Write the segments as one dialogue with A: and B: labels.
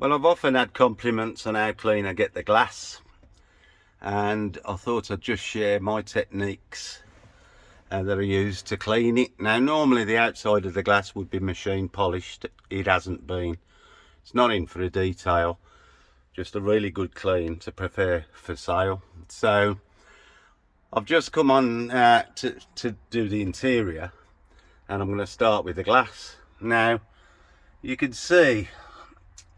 A: Well, I've often had compliments on how clean I get the glass, and I thought I'd just share my techniques that I use to clean it. Now, normally the outside of the glass would be machine polished. It hasn't been. It's not in for a detail, just a really good clean to prepare for sale. So I've just come on to do the interior, and I'm going to start with the glass. Now, you can see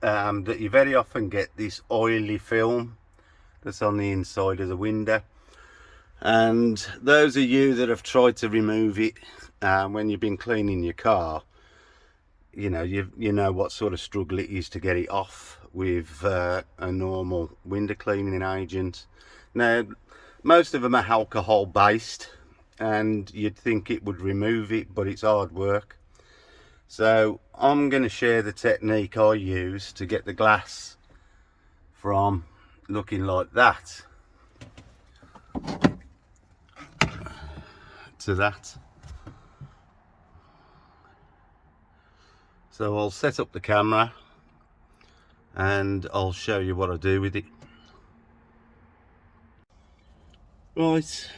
A: that you very often get this oily film that's on the inside of the window, and those of you that have tried to remove it when you've been cleaning your car, you know what sort of struggle it is to get it off with a normal window cleaning agent. Now, most of them are alcohol based, and you'd think it would remove it, but it's hard work. So I'm going to share the technique I use to get the glass from looking like that to that. So I'll set up the camera and I'll show you what I do with it. Right,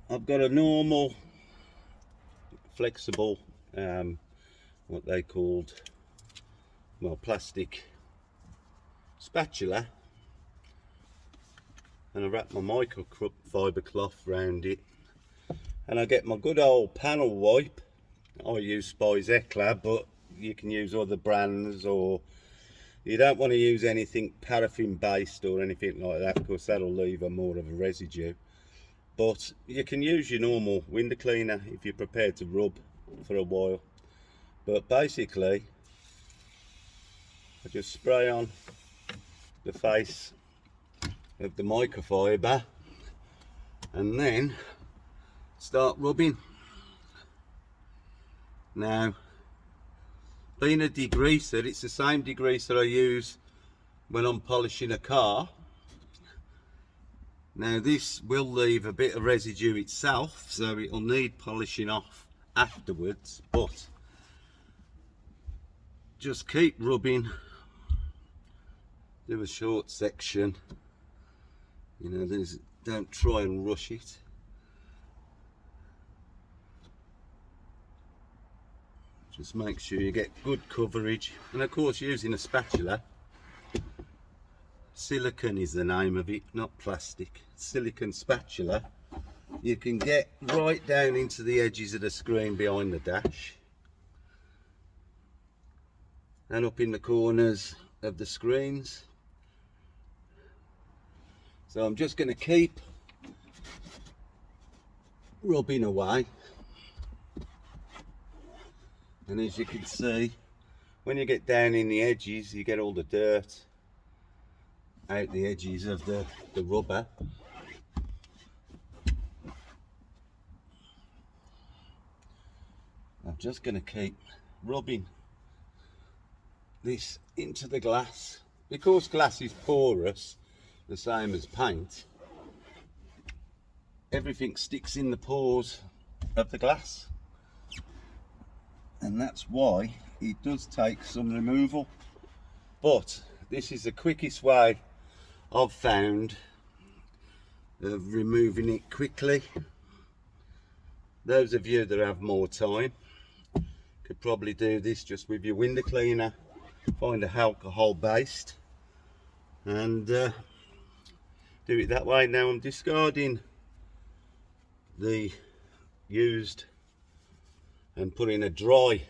A: I've got a normal flexible what they called, well, plastic spatula, and I wrap my microfiber cloth around it, and I get my good old panel wipe. I use Spice Eclair, but you can use other brands, or you don't want to use anything paraffin based or anything like that, because that'll leave more of a residue. But you can use your normal window cleaner if you're prepared to rub for a while. But basically, I just spray on the face of the microfiber and then start rubbing. Now, being a degreaser, it's the same degreaser I use when I'm polishing a car. Now, this will leave a bit of residue itself, so it'll need polishing off afterwards, but just keep rubbing. Do a short section, you know, don't try and rush it. Just make sure you get good coverage, and of course, using a spatula. Silicone is the name of it, not plastic. Silicone spatula. You can get right down into the edges of the screen behind the dash and up in the corners of the screens. So I'm just going to keep rubbing away, and as you can see, when you get down in the edges, you get all the dirt out the edges of the rubber. I'm just going to keep rubbing this into the glass. Because glass is porous, the same as paint, everything sticks in the pores of the glass, and that's why it does take some removal. But this is the quickest way I've found of removing it quickly. Those of you that have more time could probably do this just with your window cleaner. Find a alcohol based and do it that way. Now I'm discarding the used and putting a dry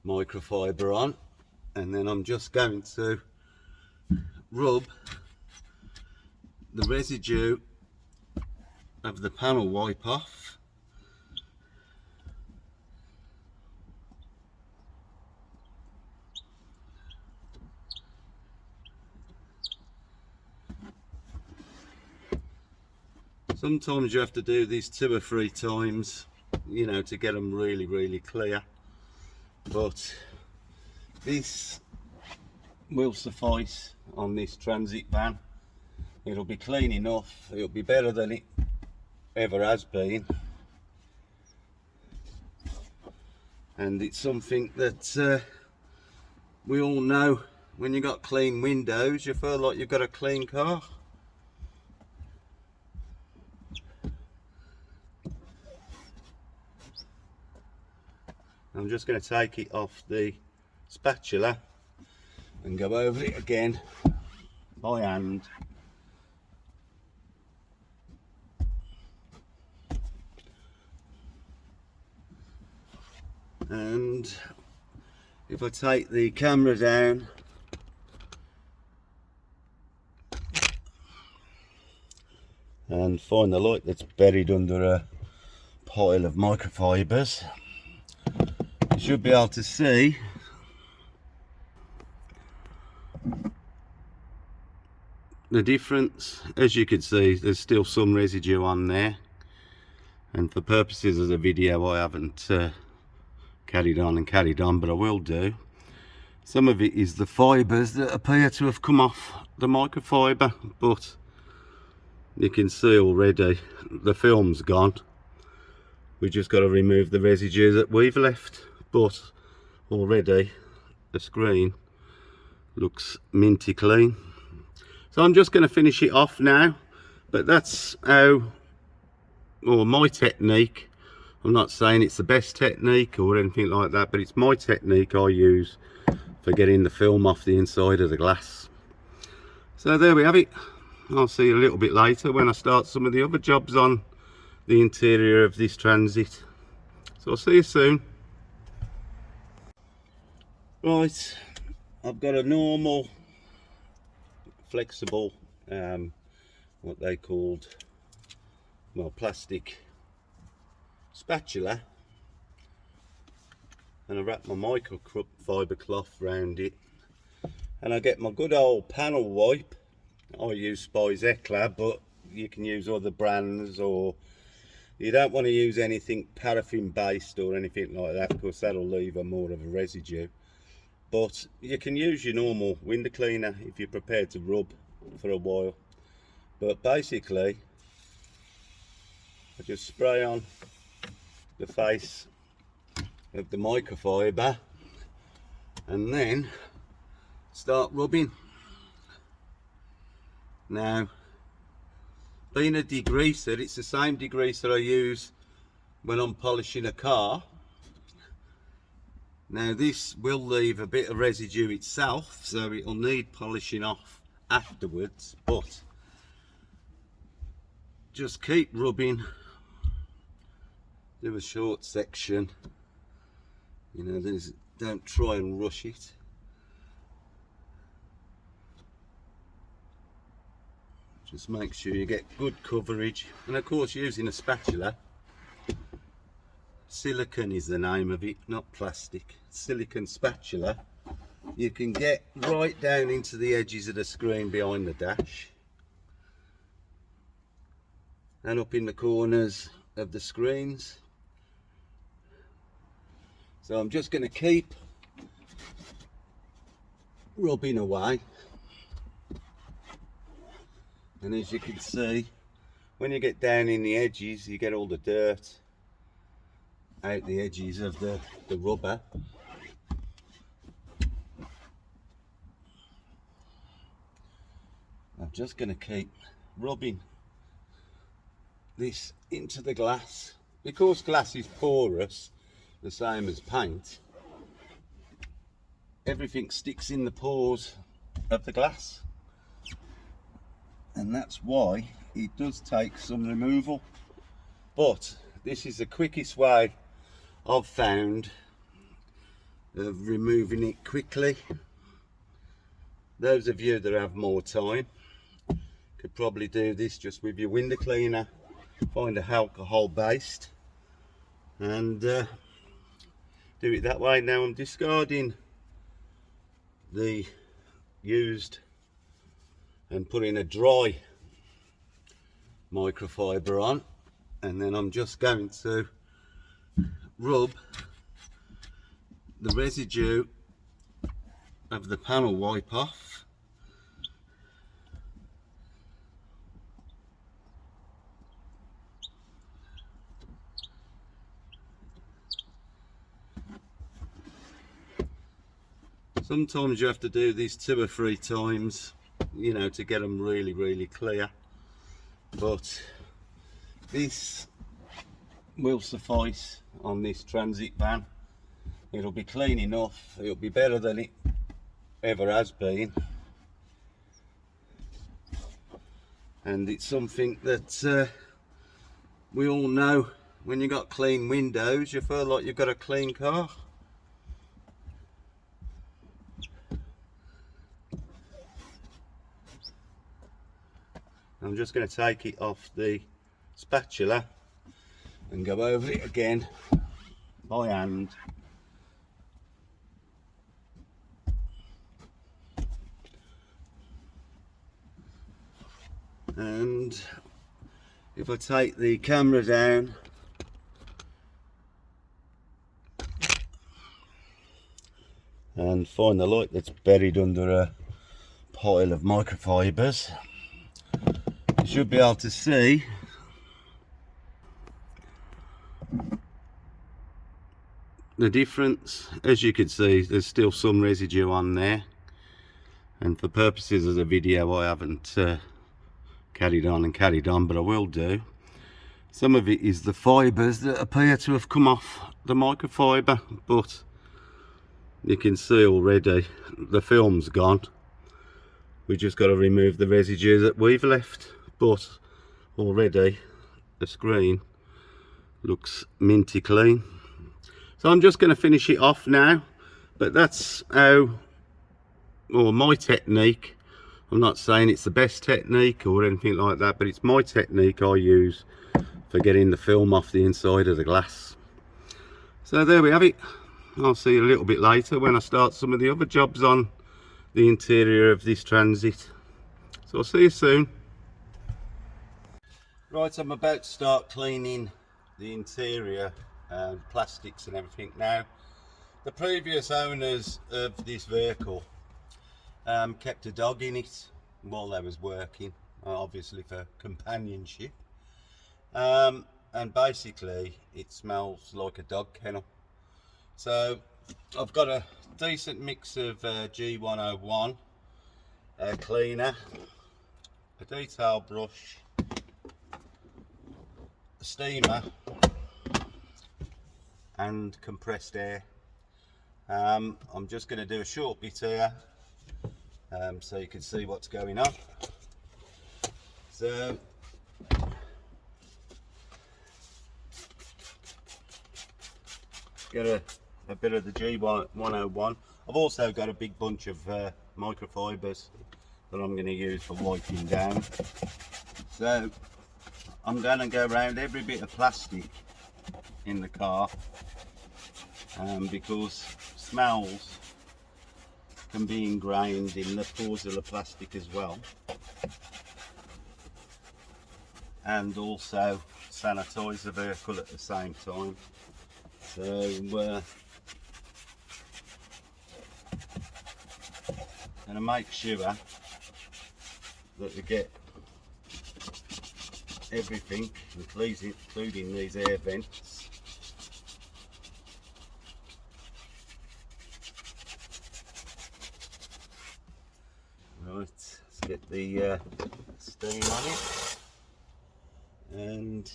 A: microfiber on, and then I'm just going to rub the residue of the panel wipe off. Sometimes you have to do this 2 or 3 times, you know, to get them really, really clear. But this will suffice on this transit van. It'll be clean enough. It'll be better than it ever has been. And it's something that we all know when you got clean windows, you feel like you've got a clean car. I'm just going to take it off the spatula and go over it again by hand. And if I take the camera down, and find the light that's buried under a pile of microfibers, you should be able to see the difference. As you can see, there's still some residue on there, and for purposes of the video I haven't carried on, but I will do. Some of it is the fibres that appear to have come off the microfiber, but you can see already the film's gone. We just got to remove the residue that we've left, but already the screen looks minty clean. So I'm just going to finish it off now, but that's how, or my technique. I'm not saying it's the best technique or anything like that, but it's my technique I use for getting the film off the inside of the glass. So there we have it. I'll see you a little bit later when I start some of the other jobs on the interior of this Transit. So I'll see you soon. Right, I've got a normal flexible what they called, well, plastic spatula, and I wrap my microfiber cloth around it, and I get my good old panel wipe. I use Spice Eclair, but you can use other brands, or you don't want to use anything paraffin based or anything like that, because that'll leave more of a residue. But you can use your normal window cleaner if you're prepared to rub for a while. But basically, I just spray on the face of the microfiber and then start rubbing. Now, being a degreaser, it's the same degreaser I use when I'm polishing a car. Now this will leave a bit of residue itself, so it'll need polishing off afterwards, but just keep rubbing, do a short section, you know, don't try and rush it. Just make sure you get good coverage, and of course using a spatula. Silicone is the name of it, not plastic. Silicone spatula. You can get right down into the edges of the screen behind the dash and up in the corners of the screens. So I'm just going to keep rubbing away, and as you can see, when you get down in the edges, you get all the dirt out the edges of the rubber. I'm just going to keep rubbing this into the glass. Because glass is porous, the same as paint, everything sticks in the pores of the glass, and that's why it does take some removal. But this is the quickest way I've found of removing it quickly. Those of you that have more time could probably do this just with your window cleaner. Find a alcohol based and do it that way. Now I'm discarding the used and putting a dry microfiber on, and then I'm just going to rub the residue of the panel wipe off. Sometimes you have to do this 2 or 3 times, you know, to get them really, really clear. But this will suffice on this transit van. It'll be clean enough. It'll be better than it ever has been. And it's something that we all know. When you got clean windows, you feel like you've got a clean car. I'm just going to take it off the spatula and go over it again by hand. And if I take the camera down, and find the light that's buried under a pile of microfibers, you should be able to see the difference. As you can see, there's still some residue on there, and for purposes of the video I haven't carried on, but I will do. Some of it is the fibres that appear to have come off the microfiber, but you can see already the film's gone. We just got to remove the residue that we've left, but already the screen looks minty clean. So I'm just going to finish it off now, but that's how, or my technique. I'm not saying it's the best technique or anything like that, but it's my technique I use for getting the film off the inside of the glass. So there we have it. I'll see you a little bit later when I start some of the other jobs on the interior of this Transit. So I'll see you soon. Right, I'm about to start cleaning the interior and plastics and everything. Now, the previous owners of this vehicle kept a dog in it while they was working, obviously for companionship, and basically it smells like a dog kennel. So I've got a decent mix of G101 cleaner, a detail brush, a steamer and compressed air. I'm just going to do a short bit here so you can see what's going on. So get a bit of the G101. I've also got a big bunch of microfibers that I'm going to use for wiping down. So I'm going to go around every bit of plastic in the car because smells can be ingrained in the pores of the plastic as well, and also sanitize the vehicle at the same time. So gonna make sure that we get everything, including these air vents. Right, let's get the steam on it, and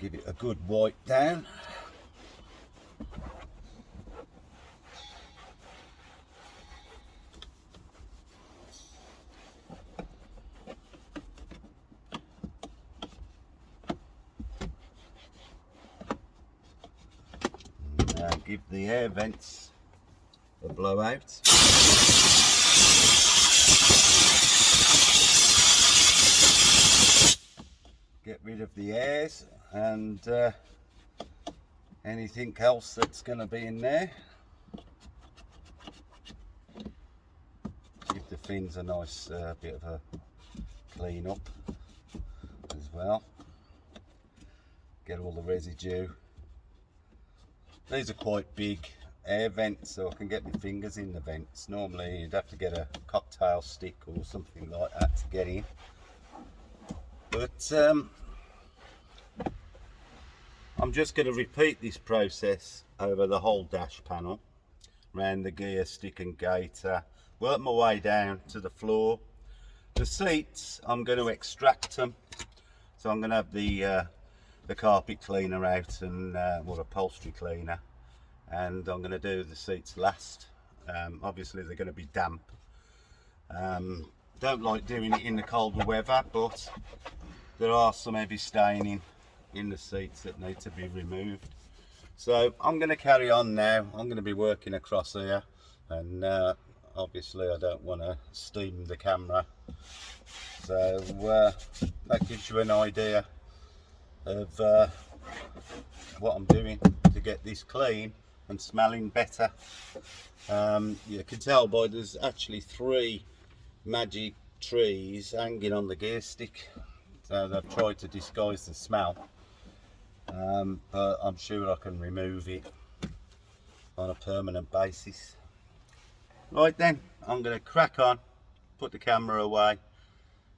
A: give it a good wipe down. Now give the air vents a blowout. Get rid of the airs and anything else that's going to be in there. Give the fins a nice bit of a clean up as well. Get all the residue These are quite big air vents, so I can get my fingers in the vents. Normally you'd have to get a cocktail stick or something like that to get in. But I'm just going to repeat this process over the whole dash panel, around the gear stick and gaiter, work my way down to the floor. The seats, I'm going to extract them, so I'm going to have the carpet cleaner out and upholstery cleaner, and I'm going to do the seats last. Obviously they're going to be damp. Don't like doing it in the colder weather, but there are some heavy staining in the seats that need to be removed. So I'm going to carry on now. I'm going to be working across here, and obviously I don't want to steam the camera, so that gives you an idea of what I'm doing to get this clean and smelling better. You can tell by there's actually 3 magic trees hanging on the gear stick, so they've tried to disguise the smell, but I'm sure I can remove it on a permanent basis. Right then, I'm going to crack on, put the camera away,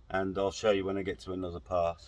A: and I'll show you when I get to another part.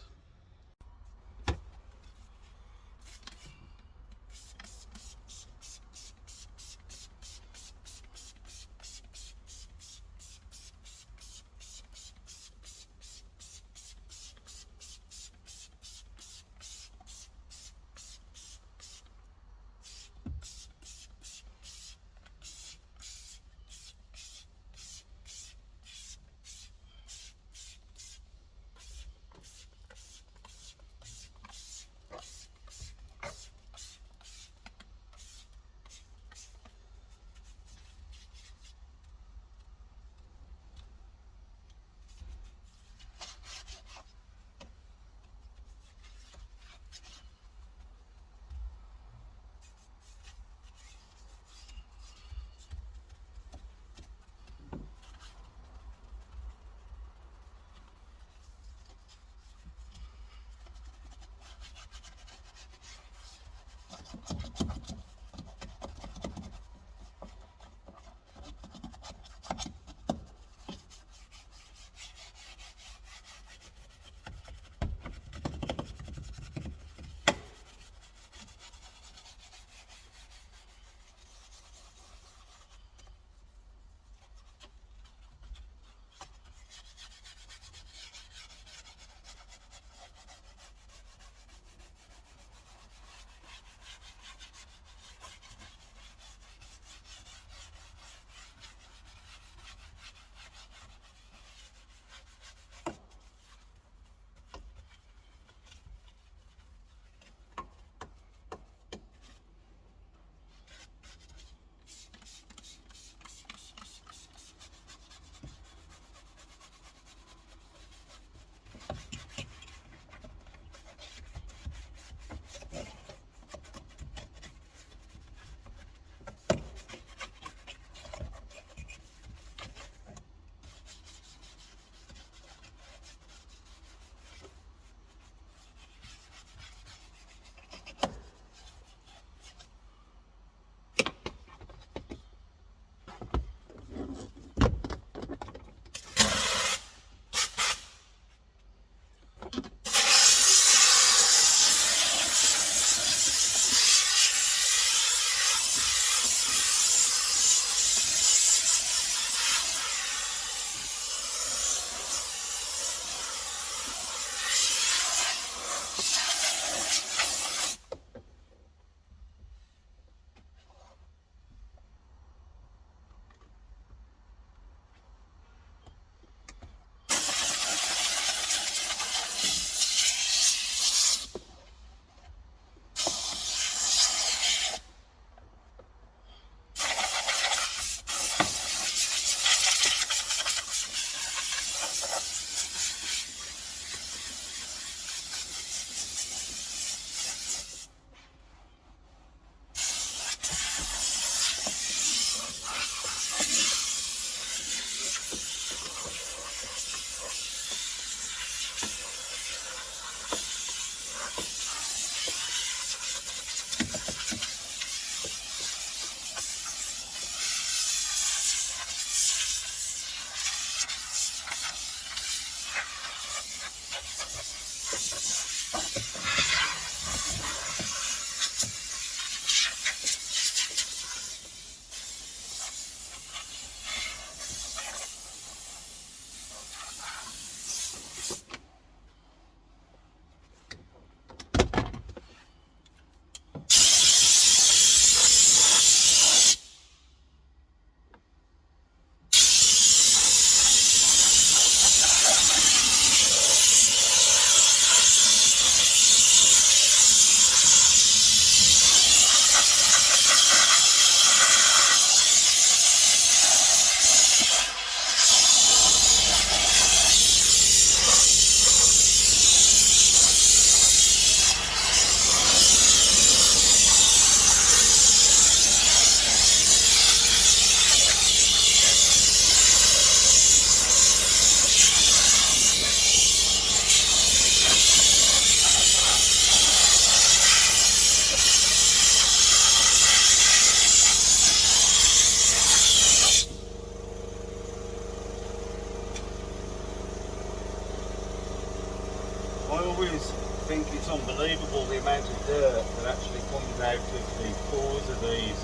A: I always think it's unbelievable the amount of dirt that actually comes out of the pores of these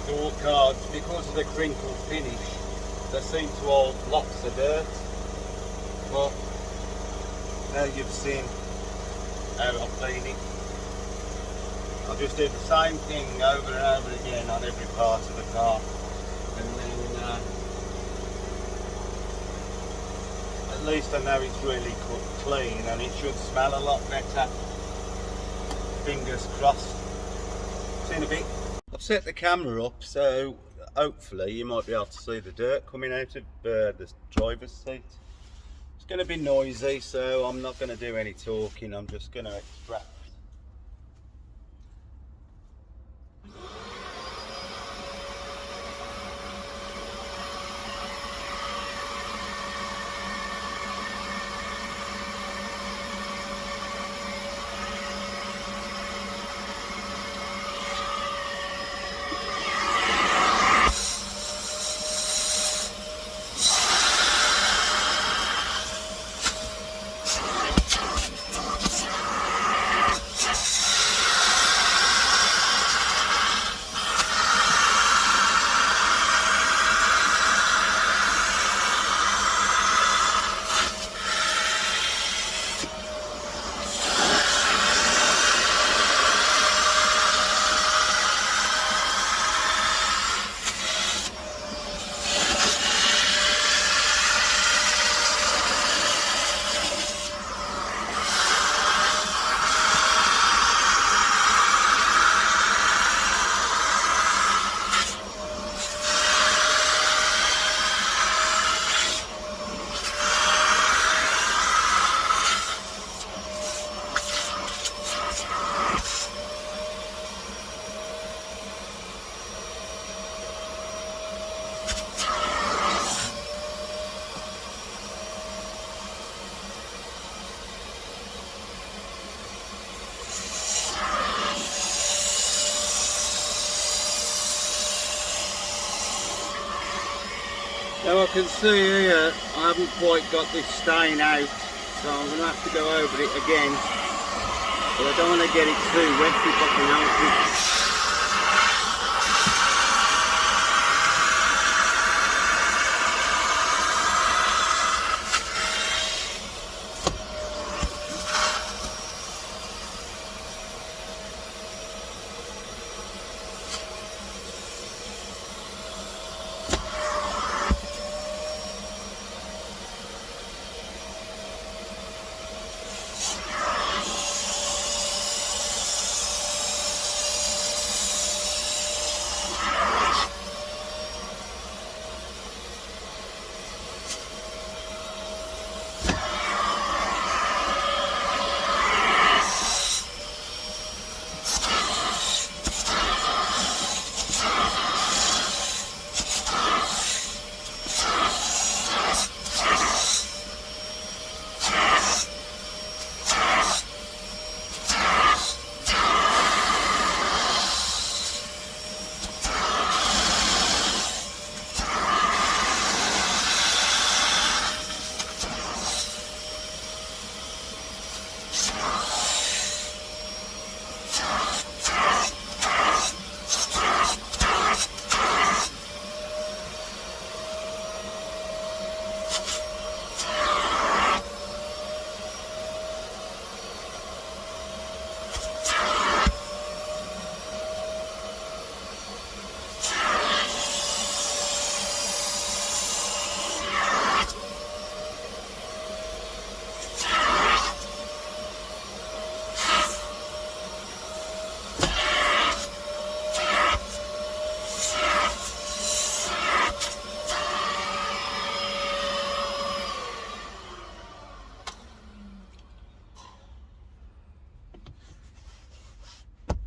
A: door cards. Because of the crinkled finish, they seem to hold lots of dirt. But now you've seen how I clean it. I'll just do the same thing over and over again on every part of the car, and then at least I know it's really clean, and it should smell a lot better. Fingers crossed. See in a bit. I've set the camera up so hopefully you might be able to see the dirt coming out of the driver's seat. It's going to be noisy, so I'm not going to do any talking. I'm just going to extract. Now I can see here I haven't quite got this stain out, so I'm going to have to go over it again, but I don't want to get it too wet if I can help it.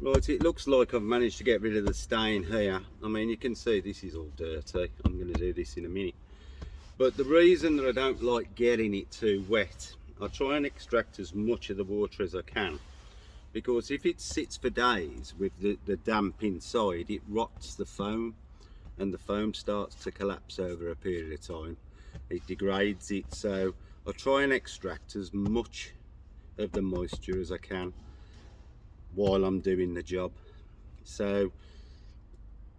A: Right, it looks like I've managed to get rid of the stain here. I mean, you can see this is all dirty. I'm going to do this in a minute. But the reason that I don't like getting it too wet, I try and extract as much of the water as I can. Because if it sits for days with the damp inside, it rots the foam. And the foam starts to collapse over a period of time. It degrades it. So I try and extract as much of the moisture as I can while I'm doing the job. So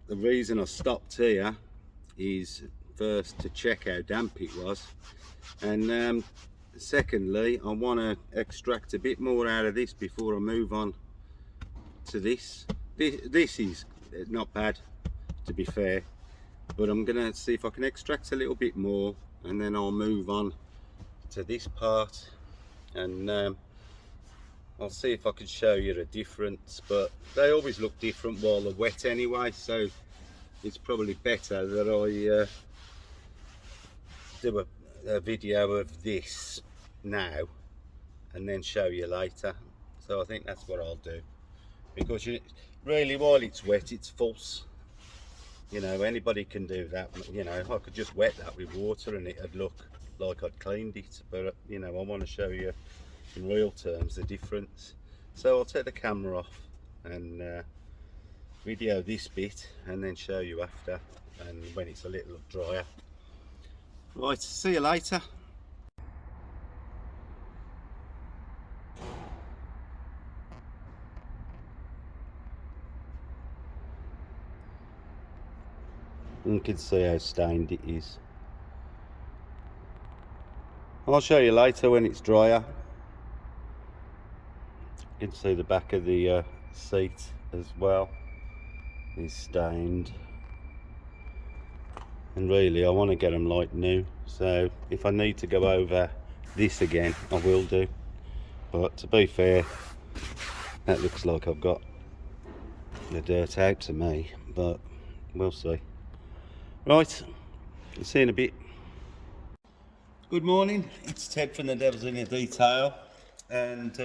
A: the reason I stopped here is first to check how damp it was, and secondly I want to extract a bit more out of this before I move on to this. This is not bad, to be fair, but I'm gonna see if I can extract a little bit more, and then I'll move on to this part, and I'll see if I can show you the difference. But they always look different while they're wet anyway, so it's probably better that I do a video of this now and then show you later. So I think that's what I'll do, because really while it's wet it's false. You know, anybody can do that. You know, I could just wet that with water and it'd look like I'd cleaned it, but you know, I want to show you in real terms the difference. So I'll take the camera off and video this bit and then show you after, and when it's a little drier. Right, see you later. You can see how stained it is. I'll show you later when it's drier. You can see the back of the seat as well is stained, and really I want to get them like new, so if I need to go over this again I will do, but to be fair that looks like I've got the dirt out to me, but we'll see. Right, I'll see you in a bit. Good morning, it's Ted from the Devil's in the Detail, and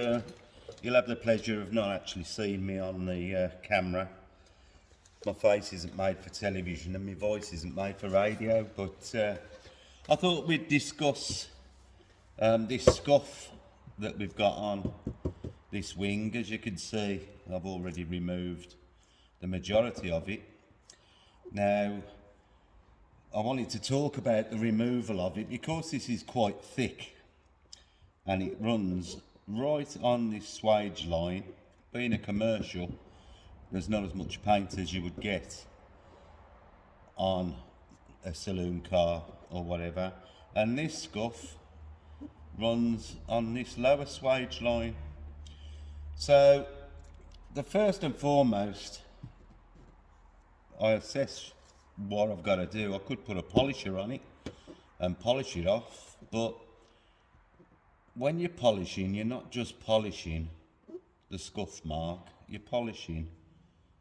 A: you'll have the pleasure of not actually seeing me on the camera. My face isn't made for television and my voice isn't made for radio, but I thought we'd discuss this scuff that we've got on this wing. As you can see, I've already removed the majority of it. Now, I wanted to talk about the removal of it because this is quite thick and it runs right on this swage line. Being a commercial, there's not as much paint as you would get on a saloon car or whatever, and this scuff runs on this lower swage line. So the first and foremost, I assess what I've got to do. I could put a polisher on it and polish it off, but when you're polishing, you're not just polishing the scuff mark, you're polishing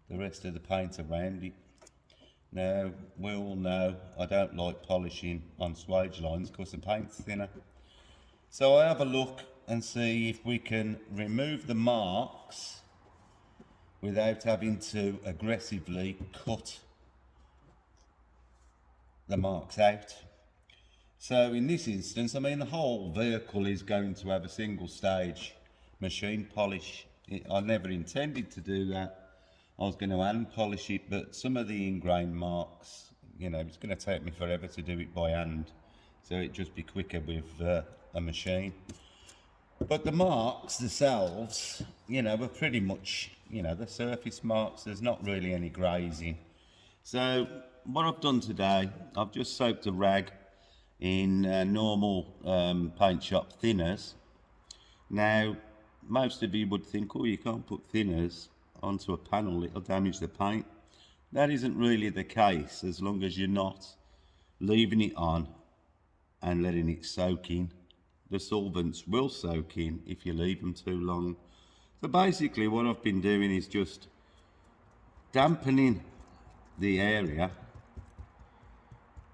A: the rest of the paint around it. Now, we all know I don't like polishing on swage lines because the paint's thinner. So I have a look and see if we can remove the marks without having to aggressively cut the marks out. So in this instance, I mean, the whole vehicle is going to have a single stage machine polish. I never intended to do that. I was going to hand polish it, but some of the ingrained marks, you know, it's going to take me forever to do it by hand, so it'd just be quicker with a machine. But the marks themselves, you know, were pretty much, you know, the surface marks. There's not really any grazing. So what I've done today, I've just soaked a rag in normal paint shop thinners. Now, most of you would think, oh, you can't put thinners onto a panel, it'll damage the paint. That isn't really the case, as long as you're not leaving it on and letting it soak in. The solvents will soak in if you leave them too long. So basically what I've been doing is just dampening the area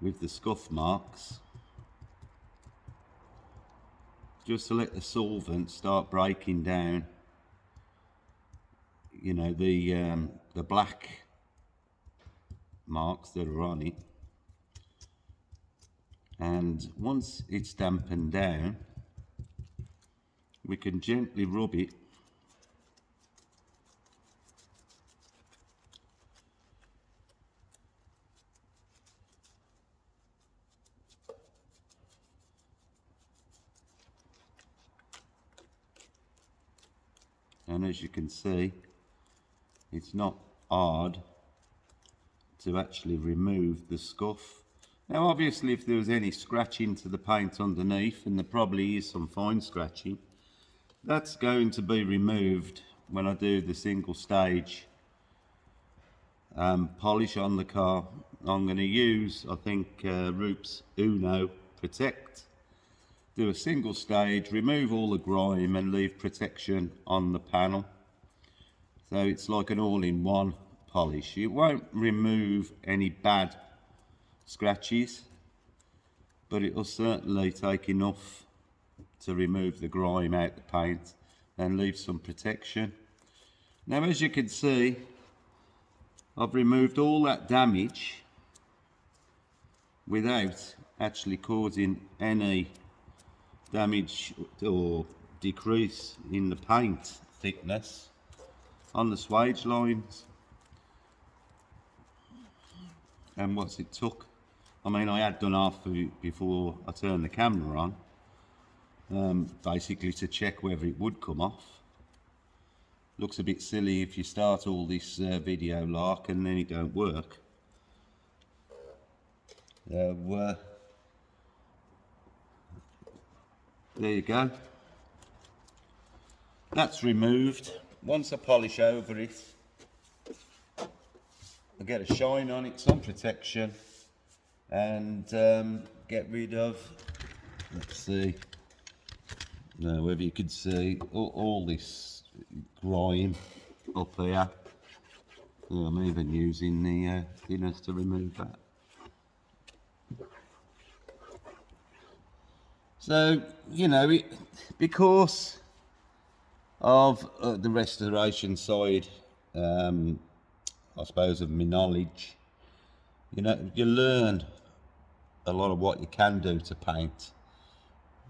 A: with the scuff marks, just to let the solvent start breaking down, you know, the black marks that are on it. And once it's dampened down, we can gently rub it and as you can see, it's not hard to actually remove the scuff. Now obviously if there was any scratching to the paint underneath, and there probably is some fine scratching, that's going to be removed when I do the single stage polish on the car. I'm going to use, I think, Roop's Uno Protect. Do a single stage, remove all the grime and leave protection on the panel. So it's like an all-in-one polish. It won't remove any bad scratches, but it will certainly take enough to remove the grime out the paint and leave some protection. Now as you can see, I've removed all that damage without actually causing any damage or decrease in the paint thickness on the swage lines. And what's it took? I mean, I had done half of it before I turned the camera on, basically to check whether it would come off. Looks a bit silly if you start all this video lark and then it don't work. So, there you go. That's removed. Once I polish over it, I get a shine on it, some protection, and get rid of, let's see, now whether you can see all this grime up here. Yeah, I'm even using the thinners to remove that. So, you know, because of the restoration side, I suppose, of my knowledge, you know, you learn a lot of what you can do to paint,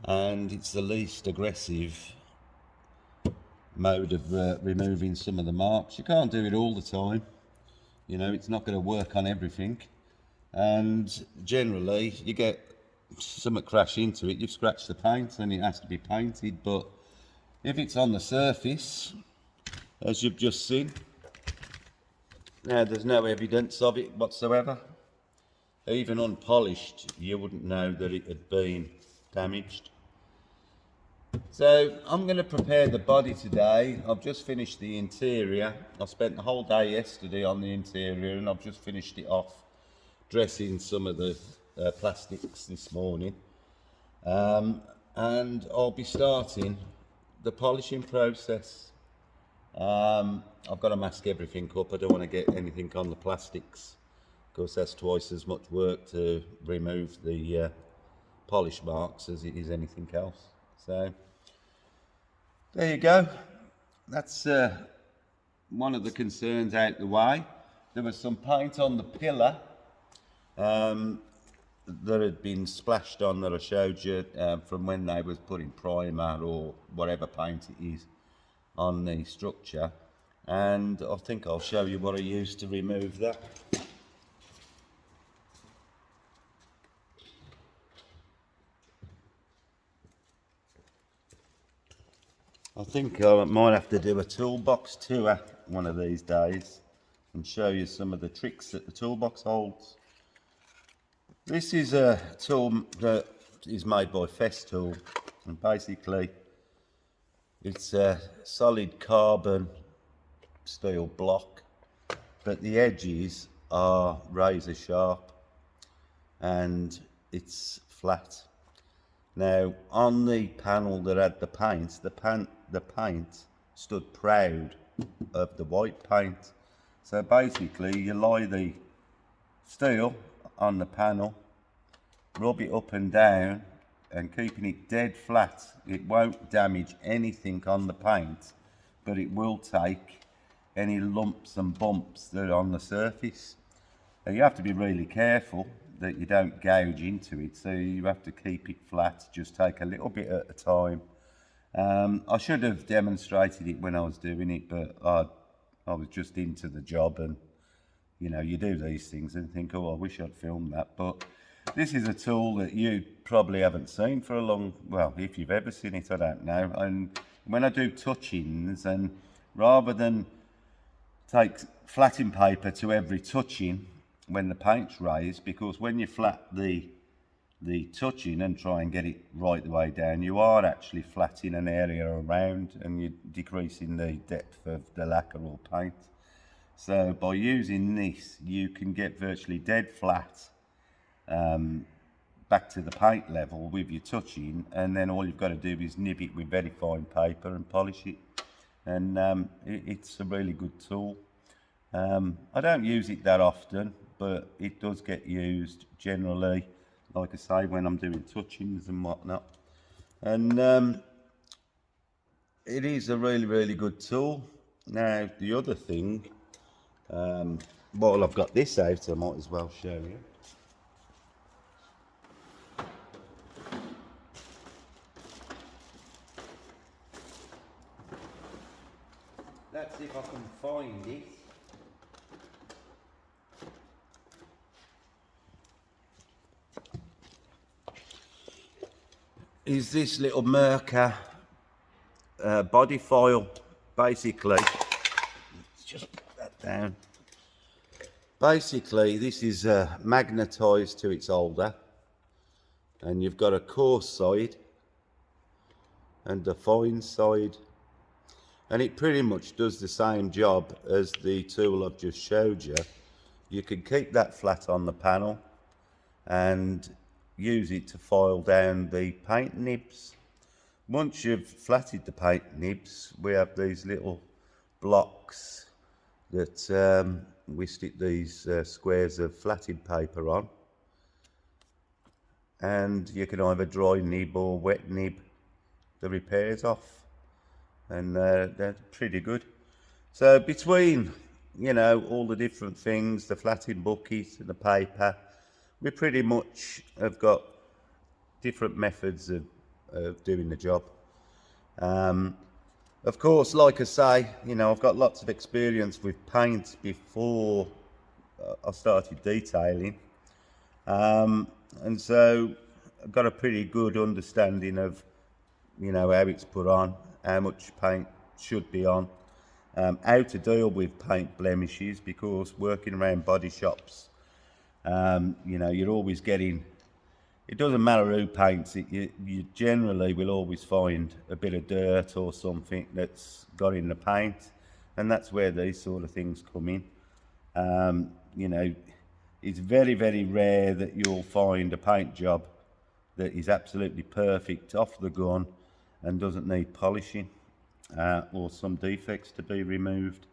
A: and it's the least aggressive mode of removing some of the marks. You can't do it all the time, you know, it's not going to work on everything, and generally you get something crash into it, you've scratched the paint and it has to be painted. But if it's on the surface, as you've just seen, now there's no evidence of it whatsoever. Even unpolished, you wouldn't know that it had been damaged. So I'm going to prepare the body today. I've just finished the interior. I spent the whole day yesterday on the interior, and I've just finished it off, dressing some of the plastics this morning, and I'll be starting the polishing process. I've got to mask everything up. I don't want to get anything on the plastics, because that's twice as much work to remove the polish marks as it is anything else. So there you go. That's one of the concerns out the way. There was some paint on the pillar that had been splashed on, that I showed you from when they was putting primer or whatever paint it is on the structure, and I think I'll show you what I used to remove that. I think I might have to do a toolbox tour one of these days and show you some of the tricks that the toolbox holds. This is a tool that is made by Festool, and basically it's a solid carbon steel block, but the edges are razor sharp and it's flat. Now on the panel that had the paint stood proud of the white paint. So basically you lie the steel on the panel, rub it up and down, and keeping it dead flat. It won't damage anything on the paint, but it will take any lumps and bumps that are on the surface. Now you have to be really careful that you don't gouge into it, so you have to keep it flat, just take a little bit at a time. I should have demonstrated it when I was doing it, but I was just into the job, and you know, you do these things and think, oh, I wish I'd filmed that. But this is a tool that you probably haven't seen for a long, well, if you've ever seen it, I don't know. And when I do touch-ins and rather than take flatting paper to every touching when the paint's raised, because when you flat the touching and try and get it right the way down, you are actually flatting an area around and you're decreasing the depth of the lacquer or paint. So by using this, you can get virtually dead flat back to the paint level with your touching, and then all you've got to do is nib it with very fine paper and polish it. And it's a really good tool. I don't use it that often, but it does get used generally, like I say, when I'm doing touchings and whatnot. And it is a really good tool. Now the other thing, while I've got this out, I might as well show you. Let's see if I can find it. Is this little Merca body foil. Basically, let's just put that down. Basically, this is magnetised to its holder, and you've got a coarse side and a fine side, and it pretty much does the same job as the tool I've just showed you. You can keep that flat on the panel and use it to file down the paint nibs. Once you've flatted the paint nibs, we have these little blocks that we stick these squares of flatted paper on, and you can either dry nib or wet nib the repairs off, and they're pretty good. So between, you know, all the different things, the flatting bucket and the paper, we pretty much have got different methods of doing the job. Of course, like I say, you know, I've got lots of experience with paint before I started detailing, and so I've got a pretty good understanding of, you know, how it's put on, how much paint should be on, how to deal with paint blemishes, because working around body shops, you know, you're always getting, it doesn't matter who paints it, you generally will always find a bit of dirt or something that's got in the paint, and that's where these sort of things come in. You know, it's very rare that you'll find a paint job that is absolutely perfect off the gun and doesn't need polishing or some defects to be removed.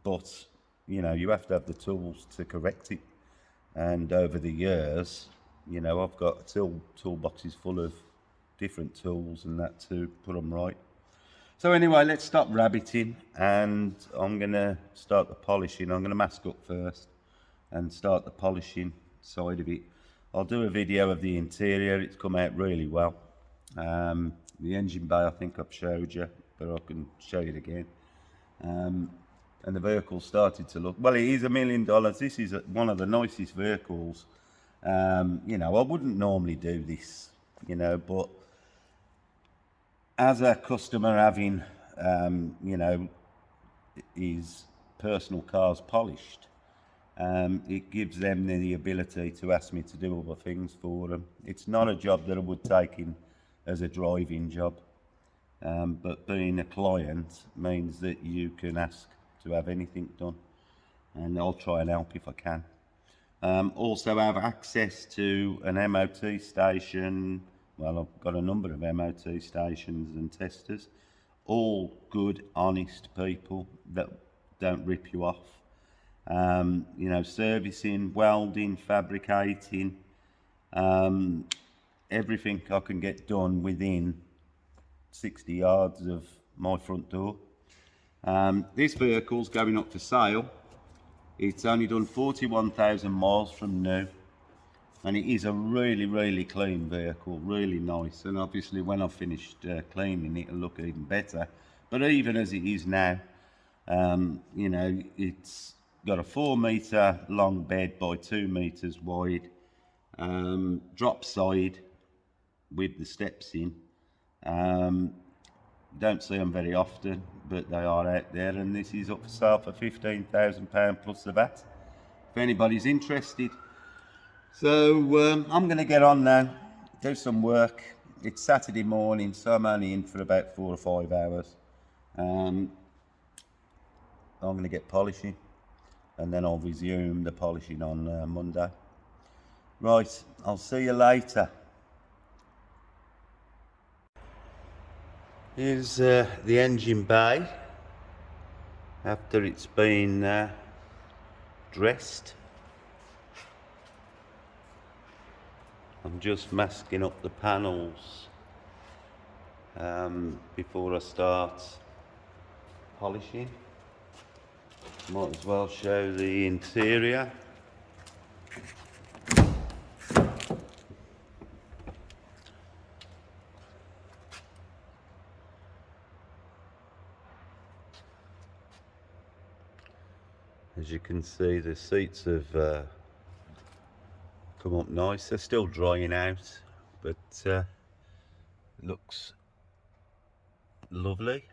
A: But you know, you have to have the tools to correct it, and over the years, you know, I've got toolboxes full of different tools and that to put them right. So anyway, let's stop rabbiting, and I'm gonna start the polishing. I'm gonna mask up first and start the polishing side of it. I'll do a video of the interior. It's come out really well. The engine bay, I think I've showed you, but I can show you it again. And the vehicle started to look, well, it is $1 million. This is one of the nicest vehicles. You know, I wouldn't normally do this, you know, but as a customer having, you know, his personal cars polished, it gives them the ability to ask me to do other things for them. It's not a job that I would take in as a driving job, but being a client means that you can ask to have anything done, and I'll try and help if I can. Also have access to an MOT station. Well, I've got a number of MOT stations and testers, all good, honest people that don't rip you off. You know, servicing, welding, fabricating, everything I can get done within 60 yards of my front door. This vehicle's going up for sale. It's only done 41,000 miles from new, and it is a really clean vehicle, really nice. And obviously when I've finished cleaning it, it'll look even better. But even as it is now, you know, it's got a 4 metre long bed by 2 metres wide, drop side with the steps in. You don't see them very often, but they are out there, and this is up for sale for £15,000 plus the VAT, if anybody's interested. So I'm going to get on now, do some work. It's Saturday morning, so I'm only in for about 4 or 5 hours. I'm going to get polishing, and then I'll resume the polishing on Monday. Right, I'll see you later. Here's the engine bay after it's been dressed. I'm just masking up the panels before I start polishing. Might as well show the interior. As you can see, the seats have come up nice. They're still drying out, but it looks lovely.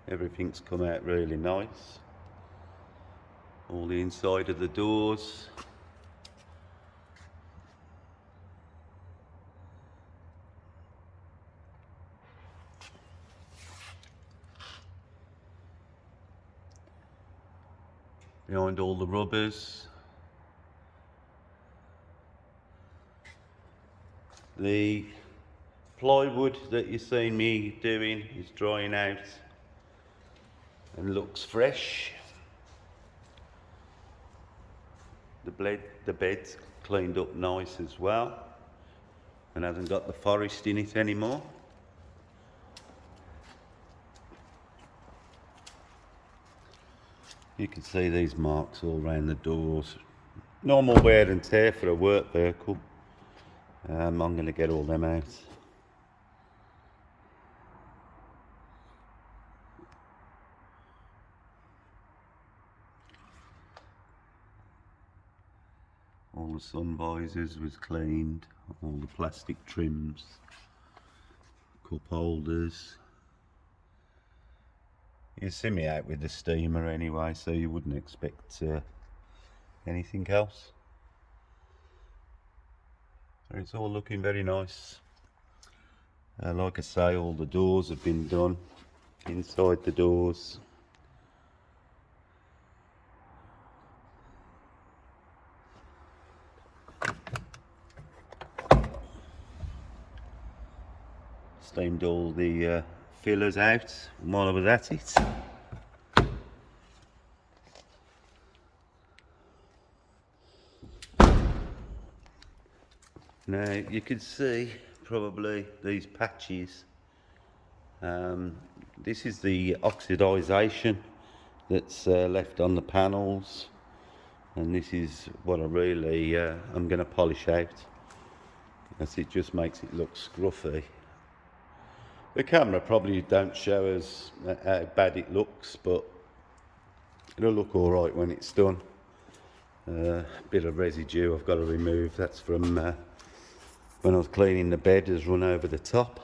A: Everything's come out really nice. All the inside of the doors. Behind all the rubbers. The plywood that you've seen me doing is drying out and looks fresh. The bed's cleaned up nice as well and hasn't got the forest in it anymore. You can see these marks all around the doors. Normal wear and tear for a work vehicle. I'm going to get all them out. All the sun visors was cleaned, all the plastic trims, cup holders. You see me out with the steamer anyway, so you wouldn't expect anything else. So it's all looking very nice. Like I say, all the doors have been done, inside the doors. Steamed all the fillers out while I was at it. Now you can see probably these patches. This is the oxidisation that's left on the panels, and this is what I really I'm going to polish out, as it just makes it look scruffy. The camera probably don't show us how bad it looks, but it'll look alright when it's done. Bit of residue I've got to remove, that's from when I was cleaning the bed, has run over the top.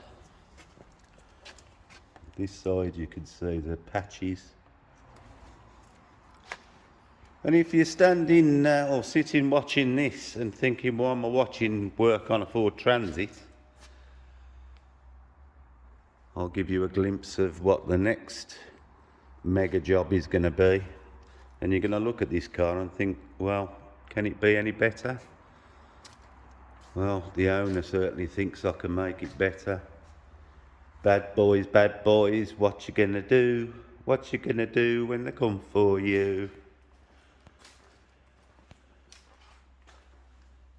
A: This side you can see the patches. And if you're standing or sitting watching this and thinking, why am I watching work on a Ford Transit? I'll give you a glimpse of what the next mega job is going to be. And you're going to look at this car and think, well, can it be any better? Well, the owner certainly thinks I can make it better. Bad boys, what you gonna do? What you gonna do when they come for you?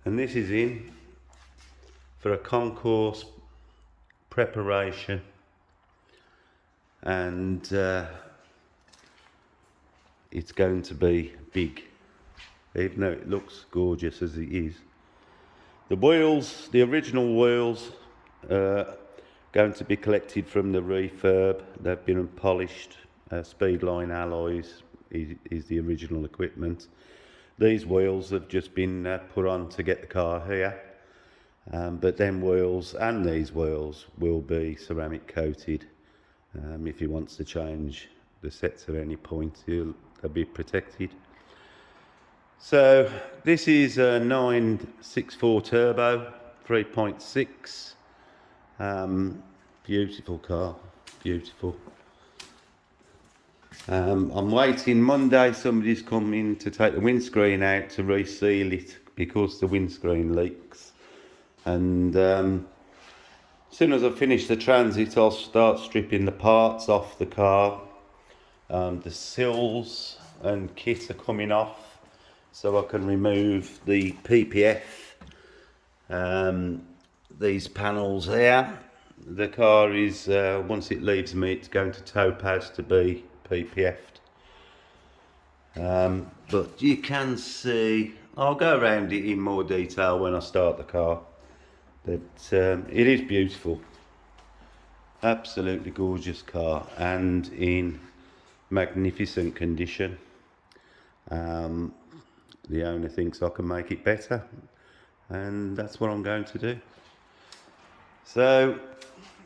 A: And this is in for a concourse preparation, and it's going to be big, even though it looks gorgeous as it is. The wheels, the original wheels, going to be collected from the refurb. They've been polished, Speedline alloys is the original equipment. These wheels have just been put on to get the car here, but them wheels and these wheels will be ceramic coated. If he wants to change the sets at any point, they'll be protected. So this is a 964 turbo, 3.6. Beautiful car, beautiful. I'm waiting Monday. Somebody's coming to take the windscreen out to reseal it because the windscreen leaks. And as soon as I finish the Transit, I'll start stripping the parts off the car. The sills and kit are coming off, so I can remove the PPF. These panels here. The car is, once it leaves me, it's going to Topaz to be PPF'd. But you can see, I'll go around it in more detail when I start the car, but it is beautiful. Absolutely gorgeous car and in magnificent condition. The owner thinks I can make it better, and that's what I'm going to do. So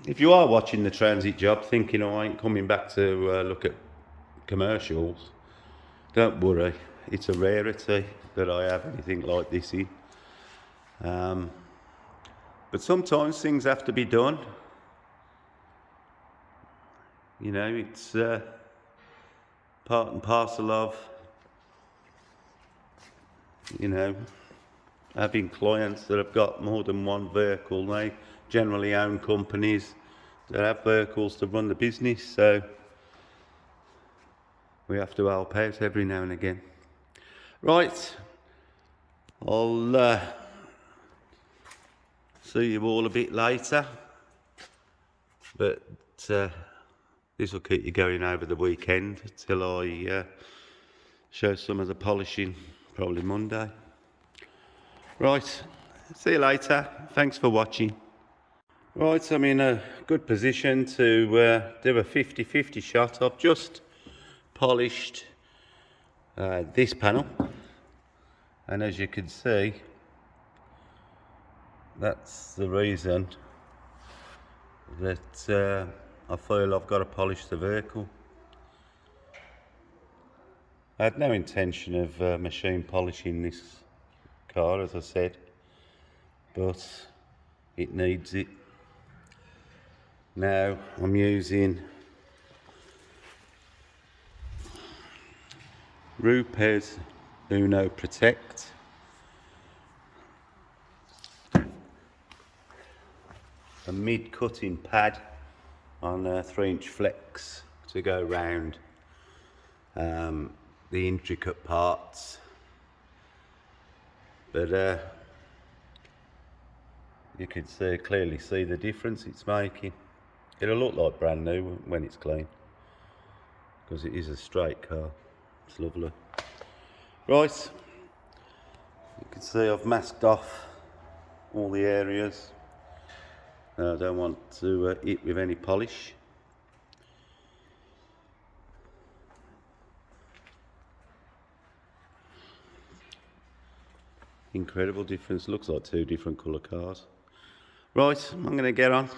A: if you are watching the Transit job thinking, oh, I ain't coming back to look at commercials, don't worry, it's a rarity that I have anything like this in. But sometimes things have to be done. You know, it's part and parcel of, you know, having clients that have got more than one vehicle. They generally own companies that have vehicles to run the business, so we have to help out every now and again. Right, I'll see you all a bit later, but this will keep you going over the weekend till I show some of the polishing, probably Monday. Right, see you later. Thanks for watching. Right, I'm in a good position to do a 50-50 shot. I've just polished this panel, and as you can see, that's the reason that I feel I've got to polish the vehicle. I had no intention of machine polishing this car, as I said, but it needs it. Now I'm using Rupes Uno Protect. A mid-cutting pad on a 3-inch flex to go round the intricate parts, but you can clearly see the difference it's making. It'll look like brand new when it's clean, because it is a straight car. It's lovely. Right, you can see I've masked off all the areas. I don't want to hit with any polish. Incredible difference. Looks like two different colour cars. Right, I'm going to get on.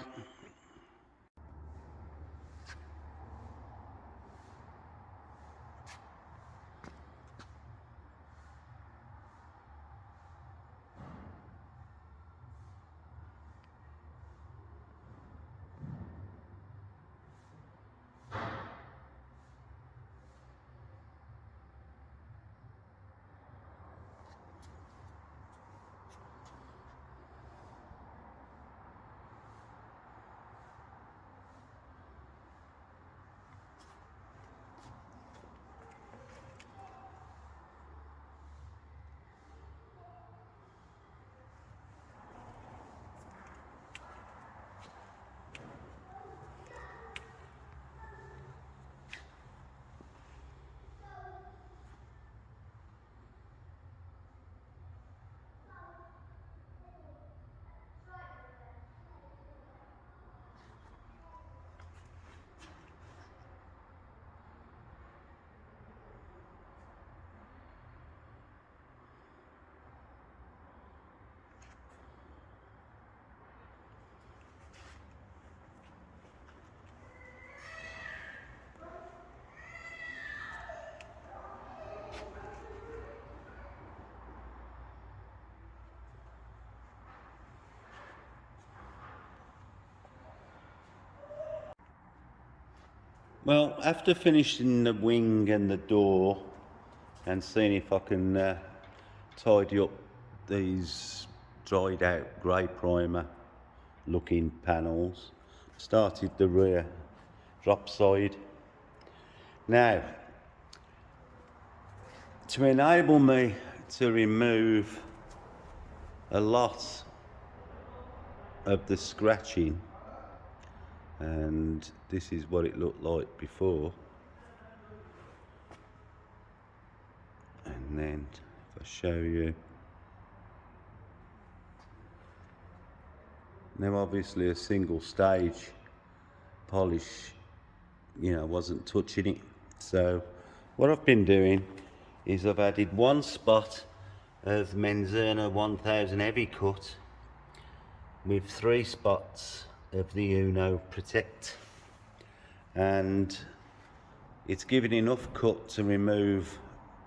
A: Well, after finishing the wing and the door and seeing if I can tidy up these dried out grey primer looking panels, started the rear drop side. Now, to enable me to remove a lot of the scratching, and this is what it looked like before, and then if I show you now, obviously a single stage polish, you know, wasn't touching it. So what I've been doing is I've added one spot of Menzerna 1000 heavy cut with 3 spots of the Uno Protect, and it's giving enough cut to remove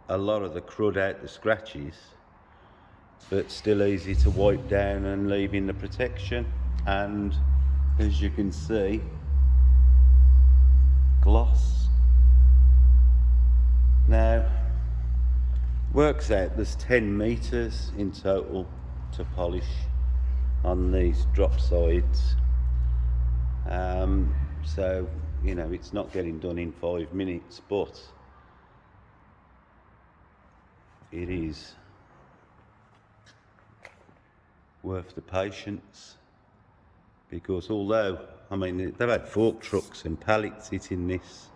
A: a lot of the crud out the scratches, but still easy to wipe down and leaving the protection. And as you can see, gloss. Now, works out there's 10 meters in total to polish on these drop sides. So, you know, it's not getting done in 5 minutes, but it is worth the patience, because although, I mean, they've had fork trucks and pallets hitting this,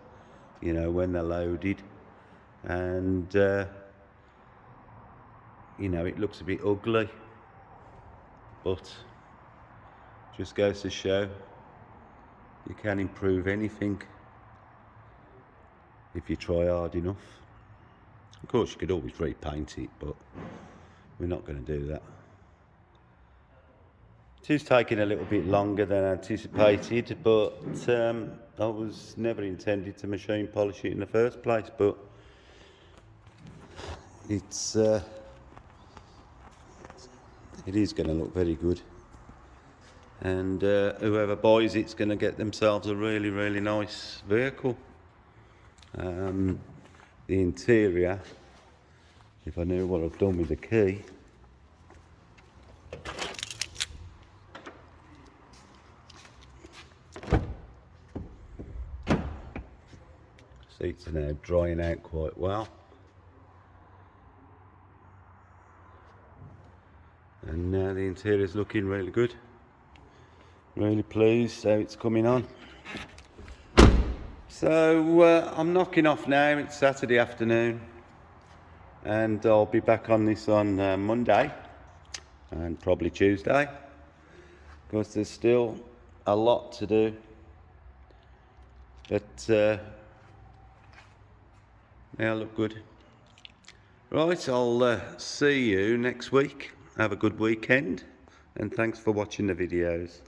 A: you know, when they're loaded, and you know, it looks a bit ugly, but just goes to show you can improve anything if you try hard enough. Of course, you could always repaint it, but we're not going to do that. It is taking a little bit longer than anticipated, but I was never intended to machine polish it in the first place, but it is going to look very good, and whoever buys it's going to get themselves a really, really nice vehicle. The interior, if I knew what I've done with the key, seats are now drying out quite well, and now the interior is looking really good. Really pleased how it's coming on. So I'm knocking off now. It's Saturday afternoon, and I'll be back on this on Monday and probably Tuesday, because there's still a lot to do. But yeah, look good. Right, I'll see you next week. Have a good weekend, and thanks for watching the videos.